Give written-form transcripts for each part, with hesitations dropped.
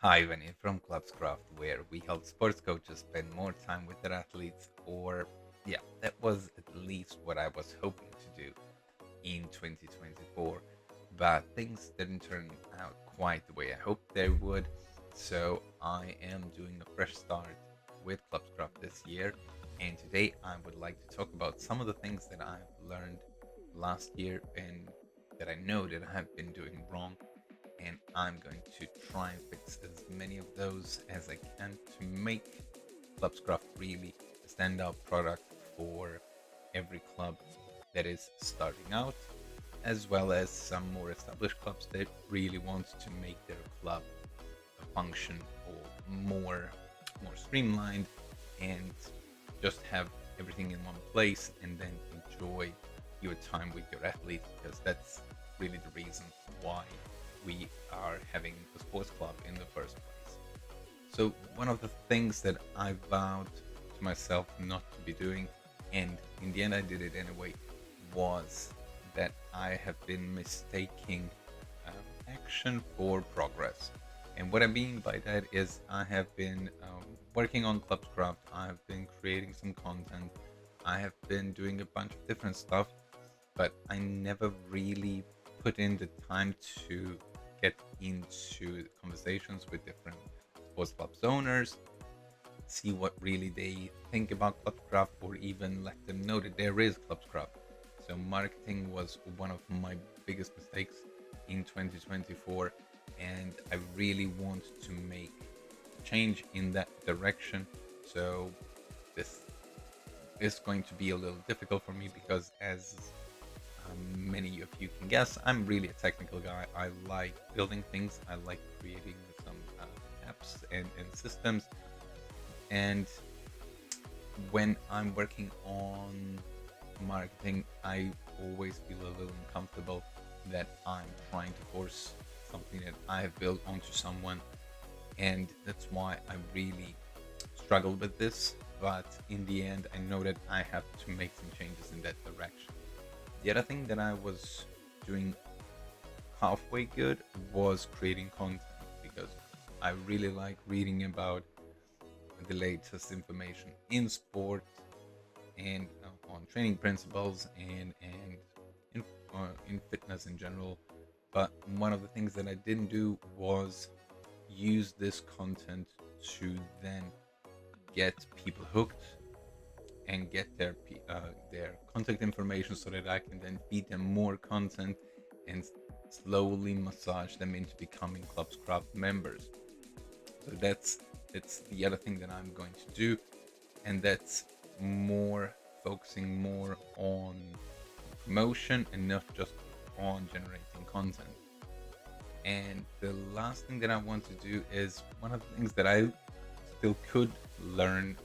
Hi, Vinny from Clubscraft, where we help sports coaches spend more time with their athletes, or yeah, that was at least what I was hoping to do in 2024. But things didn't turn out quite the way I hoped they would, so I am doing a fresh start with Clubscraft this year. And today I would like to talk about some of the things that I've learned last year and that I know that I have been doing wrong, and I'm going to try and fix as many of those as I can to make Clubscraft really a standout product for every club that is starting out, as well as some more established clubs that really want to make their club a function or more streamlined and just have everything in one place and then enjoy your time with your athletes, because that's really the reason why we are having a sports club in the first place. So, one of the things that I vowed to myself not to be doing, and in the end I did it anyway, was that I have been mistaking action for progress. And what I mean by that is I have been working on Clubscraft, I have been creating some content, I have been doing a bunch of different stuff, but I never really put in the time to get into conversations with different sports clubs owners, see what really they think about Clubcraft, or even let them know that there is Clubcraft. So marketing was one of my biggest mistakes in 2024, and I really want to make a change in that direction. So this is going to be a little difficult for me because, as many of you can guess, I'm really a technical guy. I like building things. I like creating some apps and systems. And when I'm working on marketing, I always feel a little uncomfortable that I'm trying to force something that I have built onto someone. And that's why I really struggle with this. But in the end, I know that I have to make some changes in that direction. The other thing that I was doing halfway good was creating content, because I really like reading about the latest information in sport and on training principles and in fitness in general. But one of the things that I didn't do was use this content to then get people hooked and get their contact information so that I can then feed them more content and slowly massage them into becoming Clubscraft members. So that's the other thing that I'm going to do, and that's more focusing more on promotion and not just on generating content. And the last thing that I want to do is one of the things that I still could learn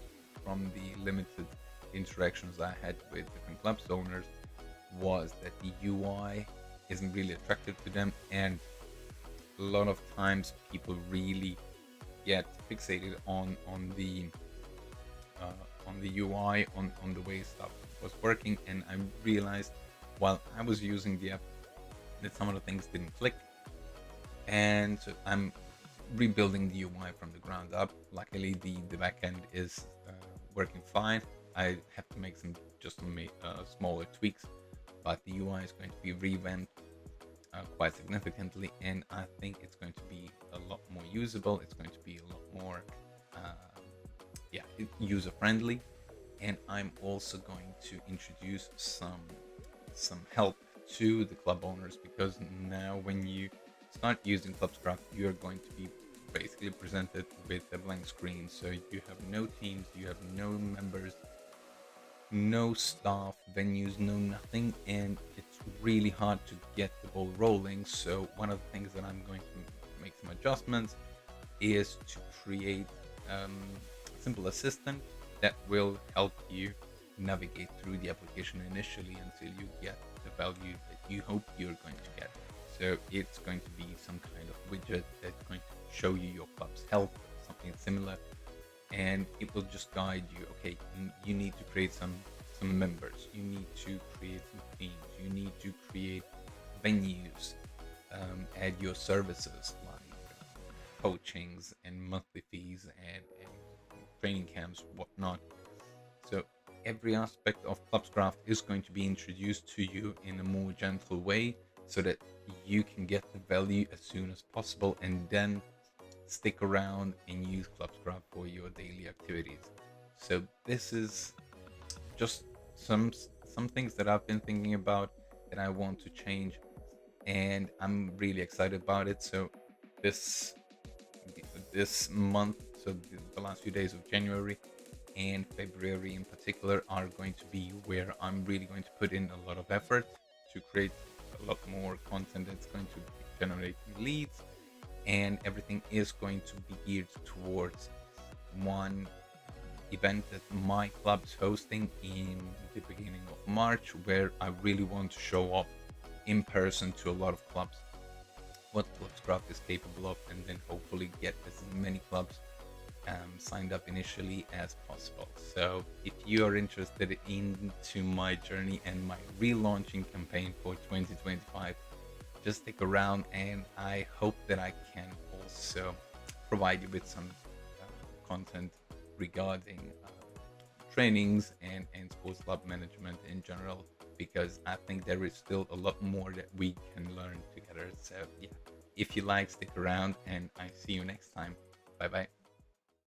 from the limited interactions I had with different clubs owners was that the UI isn't really attractive to them, and a lot of times people really get fixated on the UI, on the way stuff was working, and I realized while I was using the app that some of the things didn't click, and so I'm rebuilding the UI from the ground up. Luckily, the backend is working fine. I have to make some smaller tweaks, but the UI is going to be revamped quite significantly, and I think it's going to be a lot more usable. It's going to be a lot more, user friendly, and I'm also going to introduce some help to the club owners, because now when you start using Clubscraft, you're going to be basically presented with a blank screen. So you have no teams, you have no members, no staff, venues, no nothing, and it's really hard to get the ball rolling. So one of the things that I'm going to make some adjustments is to create a simple assistant that will help you navigate through the application initially until you get the value that you hope you're going to get. So it's going to be some kind of widget that's going to show you your club's health, something similar, and it will just guide you. Okay, you need to create some members, you need to create some themes, you need to create venues, add your services like coachings and monthly fees and training camps, whatnot. So every aspect of Clubscraft is going to be introduced to you in a more gentle way so that you can get the value as soon as possible and then stick around and use Clubscraft for your daily activities. So this is just some some things that I've been thinking about that I want to change, and I'm really excited about it. So this this month, so the last few days of January and February in particular, are going to be where I'm really going to put in a lot of effort to create a lot more content that's going to generate leads, and everything is going to be geared towards one event that my club's hosting in the beginning of March, where I really want to show off in person to a lot of clubs what Clubscraft is capable of, and then hopefully get as many clubs signed up initially as possible. So if you are interested into my journey and my relaunching campaign for 2025, just stick around, and I hope that I can also provide you with some content regarding trainings and sports club management in general, because I think there is still a lot more that we can learn together. So yeah, if you like, stick around, and I see you next time. Bye bye.